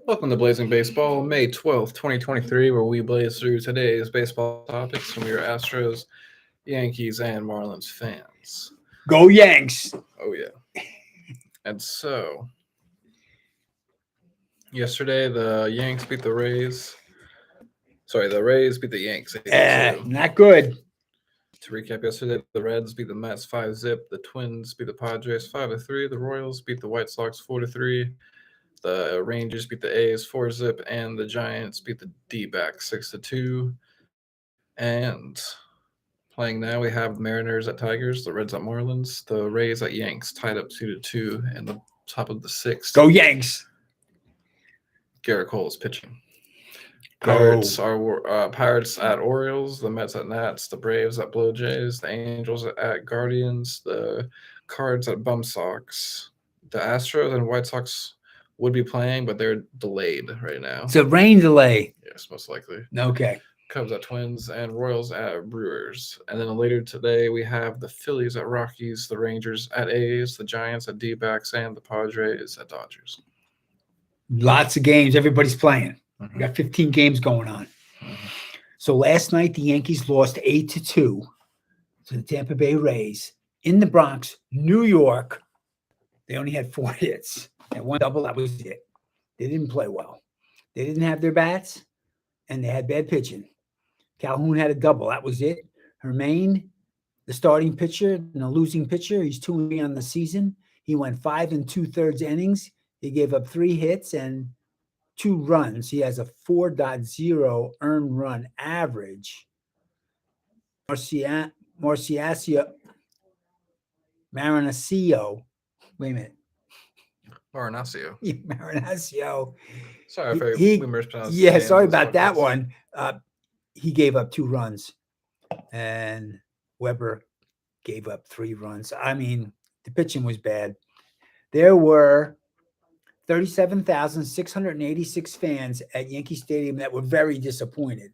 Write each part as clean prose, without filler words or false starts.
Welcome to Blazing Baseball, May 12th, 2023, where we blaze through today's baseball topics from your Astros, Yankees, and Marlins fans. Go Yanks! Oh, yeah. And so, yesterday, the Yanks beat the Rays. Sorry, the Rays beat the Yanks 8-2. Not good. To recap, yesterday, the Reds beat the Mets 5-zip. The Twins beat the Padres 5-3. The Royals beat the White Sox 4-3. The Rangers beat the A's 4-zip, and the Giants beat the D-backs 6-2. And playing now, we have the Mariners at Tigers, the Reds at Marlins, the Rays at Yanks, tied up 2-2 in the top of the sixth. Go Yanks! Garrett Cole is pitching. Go. Pirates at Orioles, the Mets at Nats, the Braves at Blue Jays, the Angels at Guardians, the Cards at Bum Sox, the Astros and White Sox would be playing, but they're delayed right now. It's a rain delay. Yes, most likely. Okay. Cubs at Twins, and Royals at Brewers. And then later today, we have the Phillies at Rockies, the Rangers at A's, the Giants at D-backs, and the Padres at Dodgers. Lots of games. Everybody's playing. Mhm. We got 15 games going on. So last night, the Yankees lost 8-2 to the Tampa Bay Rays in the Bronx, New York. They only had 4 hits and 1 double. That was it. They didn't play well. They didn't have their bats, and they had bad pitching. Calhoun had a double. That was it. Hermain, the starting pitcher and the losing pitcher, he's 2-3 on the season. He went 5 2/3 innings. He gave up 3 hits and 2 runs. He has a 4.0 earned run average. Mauricio, wait a minute. Marinaccio. Sorry if we mispronounced. Yeah, sorry about that one. He gave up 2 runs, and Weber gave up 3 runs. I mean, the pitching was bad. There were 37,686 fans at Yankee Stadium that were very disappointed.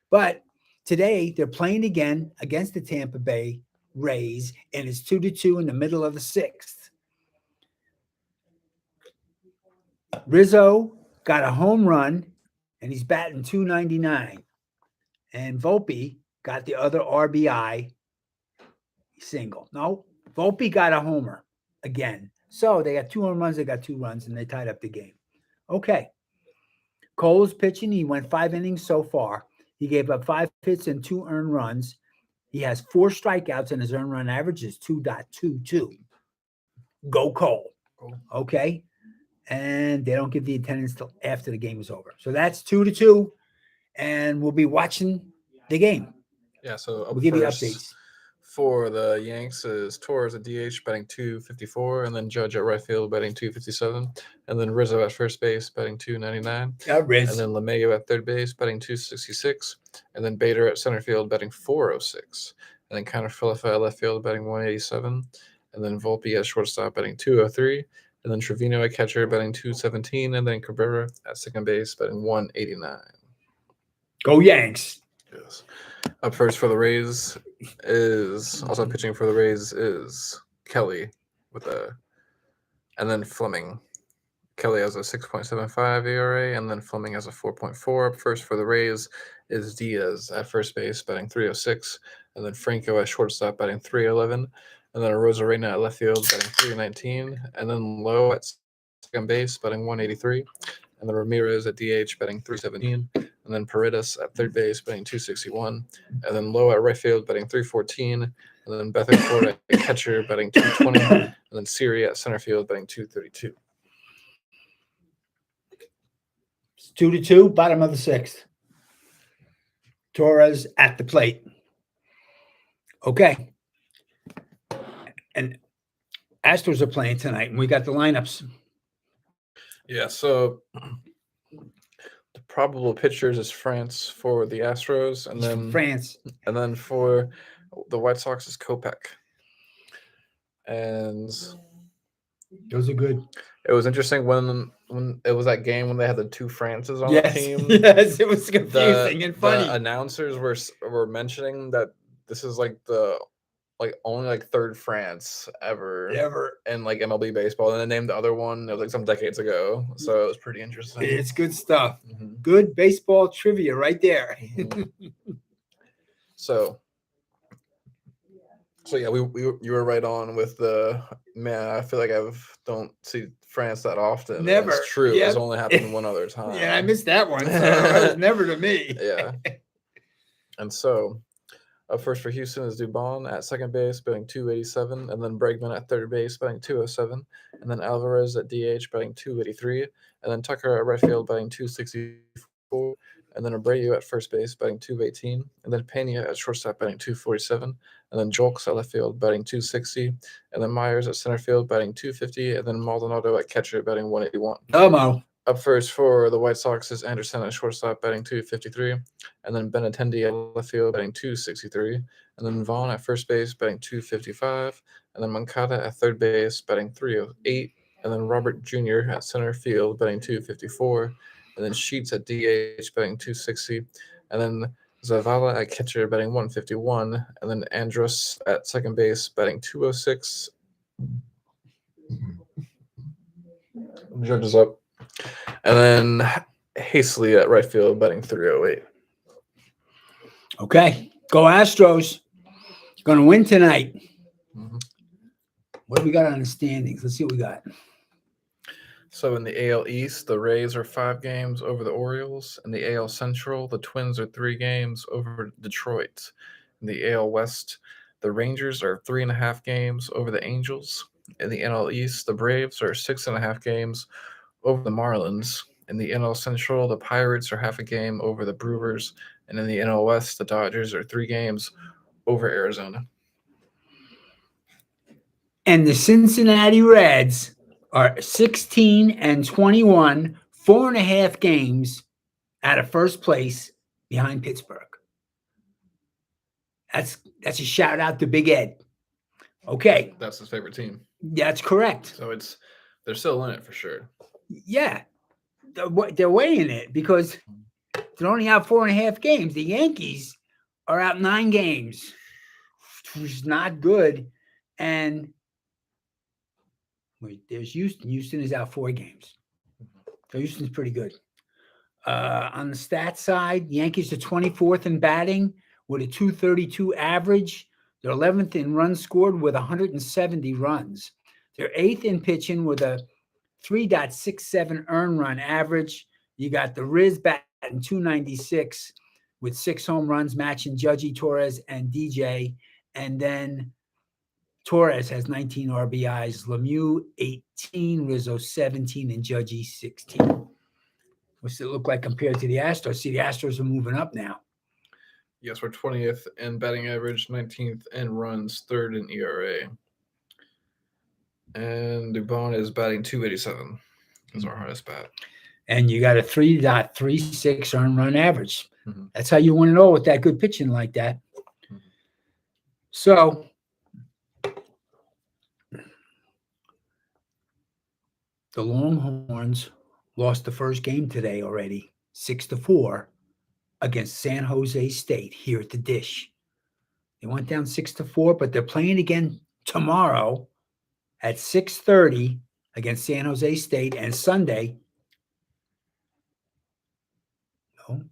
But today, they're playing again against the Tampa Bay Rays, and it's 2-2 in the middle of the 6th. Rizzo got a home run, and he's batting .299. And Volpe got the other RBI single. No, Volpe got a homer again. So they got 2 home runs, they got 2 runs, and they tied up the game. Okay. Cole's pitching. He went 5 innings so far. He gave up 5 hits and 2 earned runs. He has 4 strikeouts, and his earned run average is 2.22. Go Cole. Okay. And they don't give the attendance till after the game is over. So that's 2-2. And we'll be watching the game. Yeah, so we'll give you updates. For the Yanks is Torres at DH betting $2.54, and then Judge at right field betting $2.57, and then Rizzo at first base betting $2.99, Riz. and then LeMahieu at third base betting $2.66, and then Bader at center field betting $4.06, and then Connor Phillips at left field betting $1.87, and then Volpe at shortstop betting $2.03, and then Trevino at catcher betting $2.17, and then Cabrera at second base betting $1.89. Go Yanks. Yes. Up first for the Rays is also pitching for the Rays is Kelly and then Fleming. Kelly has a 6.75 ERA, and then Fleming has a 4.4. Up first for the Rays is Diaz at first base betting $3.06, and then Franco at shortstop betting $3.11, and then Rosarena at left field betting $3.19, and then Lowe at second base betting $1.83, and then Ramirez at DH betting $3.17. And then Paredes at third base betting $2.61, and then Lowe at right field betting $3.14, and then Bethencourt at catcher betting $2.20, and then Siri at center field betting $2.32. It's 2-2, bottom of the 6th. Torres at the plate. Okay. And Astros are playing tonight, and we got the lineups. Yeah, so the probable pitchers is France for the Astros, and then for the White Sox is Kopech. And those are good. It was interesting when it was that game when they had the 2 Frances on the team. Yes, it was confusing and funny. The announcers were mentioning that this is like the only like third France ever Ever. in like MLB baseball, and then named the other one. It was like some decades ago, so it was pretty interesting. It's good stuff. Mhm. Good baseball trivia right there. Mhm. So yeah, you were right on with the man. I feel like don't see France that often. and Never. It's true. Yep. It's only happened one other time. Yeah, I missed that one. So that was never to me. Yeah. And so up first for Houston is Dubon at second base, batting 287, and then Bregman at third base, batting 207, and then Alvarez at DH, batting 283, and then Tucker at right field, batting 264, and then Abreu at first base, batting 218, and then Pena at shortstop, batting 247, and then Jolks at left field, batting 260, and then Myers at center field, batting 250, and then Maldonado at catcher, batting 181. Mo. Up first for the White Sox is Anderson at shortstop, batting 253, and then Benintendi at left field, batting 263, and then Vaughn at first base, batting 255, and then Moncada at third base, batting 308, and then Robert Jr. at center field, batting 254, and then Sheets at DH, batting 260, and then Zavala at catcher, batting 151, and then Andrus at second base, batting 206. Judges up. And then Hastily at right field, batting 308. Okay. Go Astros. Going to win tonight. Mm-hmm. What do we got on the standings? Let's see what we got. So in the AL East, the Rays are 5 games over the Orioles. In the AL Central, the Twins are 3 games over Detroit. In the AL West, the Rangers are 3.5 games over the Angels. In the NL East, the Braves are 6.5 games over the Marlins. In the NL Central, the Pirates are half a game over the Brewers. And in the NL West, the Dodgers are 3 games over Arizona. And the Cincinnati Reds are 16-21, 4.5 games out of first place behind Pittsburgh. That's a shout out to Big Ed. Okay. That's his favorite team. That's correct. So they're still in it for sure. Yeah. They're weighing it because they're only out 4.5 games. The Yankees are out 9 games, which is not good. And there's Houston. Houston is out 4 games. So Houston's pretty good. On the stats side, the Yankees are 24th in batting with a 232 average. They're 11th in runs scored with 170 runs. They're 8th in pitching with a 3.67 earned run average. You got the Riz batting 296 with 6 home runs, matching Judgy, Torres, and DJ. And then Torres has 19 RBIs, Lemieux 18, Rizzo 17, and Judgy 16. What's it look like compared to the Astros? See, the Astros are moving up now. Yes, we're 20th in batting average, 19th in runs, 3rd in ERA. And Dubon is batting 287. Is our highest bat. And you got a 3.36 earned run average. Mm-hmm. That's how you win it all with that good pitching like that. Mm-hmm. So the Longhorns lost the first game today already, 6-4 against San Jose State here at the Dish. They went down 6-4, but they're playing again tomorrow at 6:30 against San Jose State, and Sunday. No.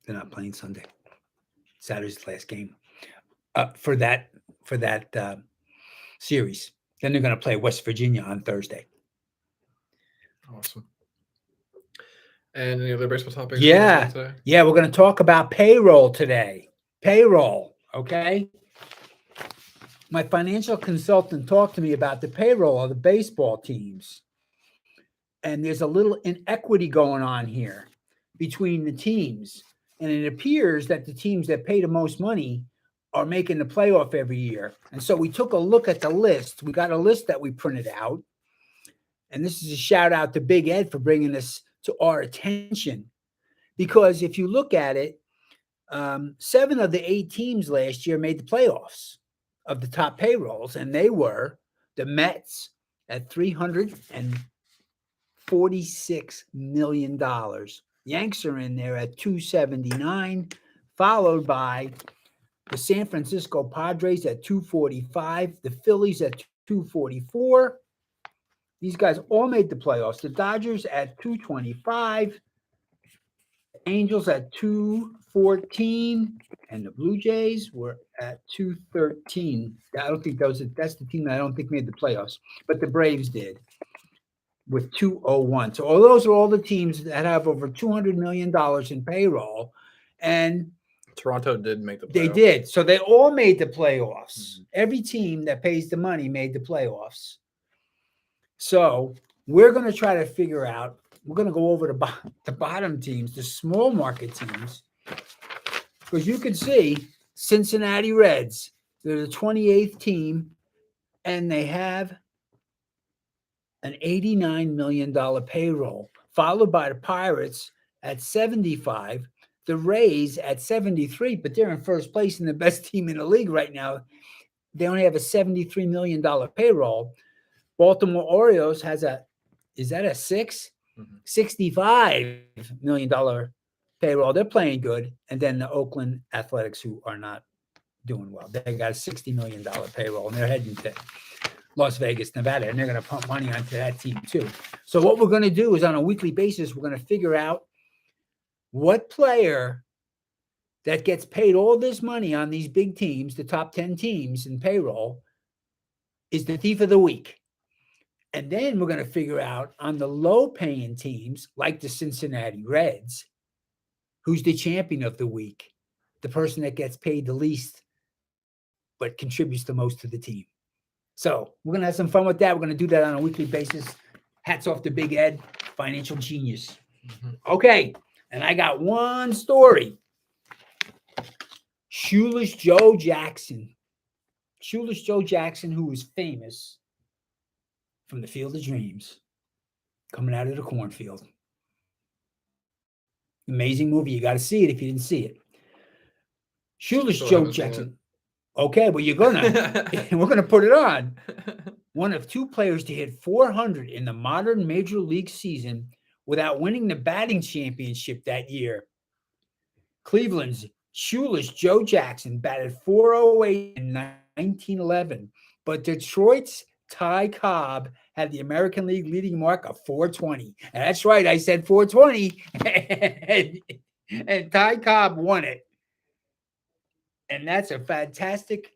They're not playing Sunday. Saturday's the last game for that series. Then they're going to play West Virginia on Thursday. Awesome. And any other baseball topics? Yeah. Yeah, we're going to talk about payroll today. Payroll, okay? My financial consultant talked to me about the payroll of the baseball teams. And there's a little inequity going on here between the teams. And it appears that the teams that pay the most money are making the playoff every year. And so we took a look at the list. We got a list that we printed out. And this is a shout out to Big Ed for bringing this to our attention. Because if you look at it, 7 of the 8 teams last year made the playoffs of the top payrolls. And they were the Mets at $346 million. Yanks are in there at 279. followed by the San Francisco Padres at 245, the Phillies at 244. These guys all made the playoffs. The Dodgers at 225, Angels at 214, and the Blue Jays were at 213. I don't think that's the team that I don't think made the playoffs, but the Braves did with 201. So all those are all the teams that have over $200 million in payroll. And Toronto did make the playoffs. they did. So they all made the playoffs. Every team that pays the money made the playoffs. So we're going to try to figure out, we're going to go over the bottom teams, the small market teams, because you can see Cincinnati Reds, they're the 28th team, and they have an $89 million payroll, followed by the Pirates at 75, the Rays at 73, but they're in first place and the best team in the league right now. They only have a $73 million payroll. Baltimore Orioles has is that a 6? Mm-hmm. $65 million payroll. They're playing good. And then the Oakland Athletics, who are not doing well. They got a $60 million payroll, and they're heading to Las Vegas, Nevada, and they're going to pump money onto that team too. So what we're going to do is on a weekly basis, we're going to figure out what player that gets paid all this money on these big teams, the top 10 teams in payroll, is the thief of the week. And then we're going to figure out on the low-paying teams, like the Cincinnati Reds, who's the champion of the week, the person that gets paid the least but contributes the most to the team. So we're going to have some fun with that. We're going to do that on a weekly basis. Hats off to Big Ed, financial genius. Okay, and I got one story. Shoeless Joe Jackson. Shoeless Joe Jackson, who was famous from the Field of Dreams, coming out of the cornfield. Amazing movie. You got to see it if you didn't see it. Shoeless Joe Jackson. Okay, well, you're going to. We're going to put it on. One of two players to hit 400 in the modern Major League season without winning the batting championship that year. Cleveland's Shoeless Joe Jackson batted 408 in 1911, but Detroit's Ty Cobb had the American League leading mark of 420. And that's right, I said 420, and Ty Cobb won it. And that's a fantastic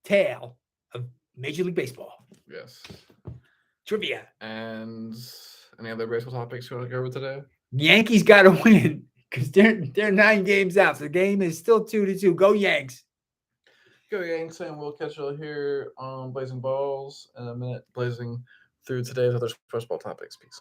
tale of Major League Baseball. Yes. Trivia. And any other baseball topics you want to go over today? Yankees got to win because they're 9 games out. So the game is still 2-2. Go Yanks. Go Yanks, and we'll catch you here on Blazing Balls in a minute, blazing through today's other sports ball topics. Peace.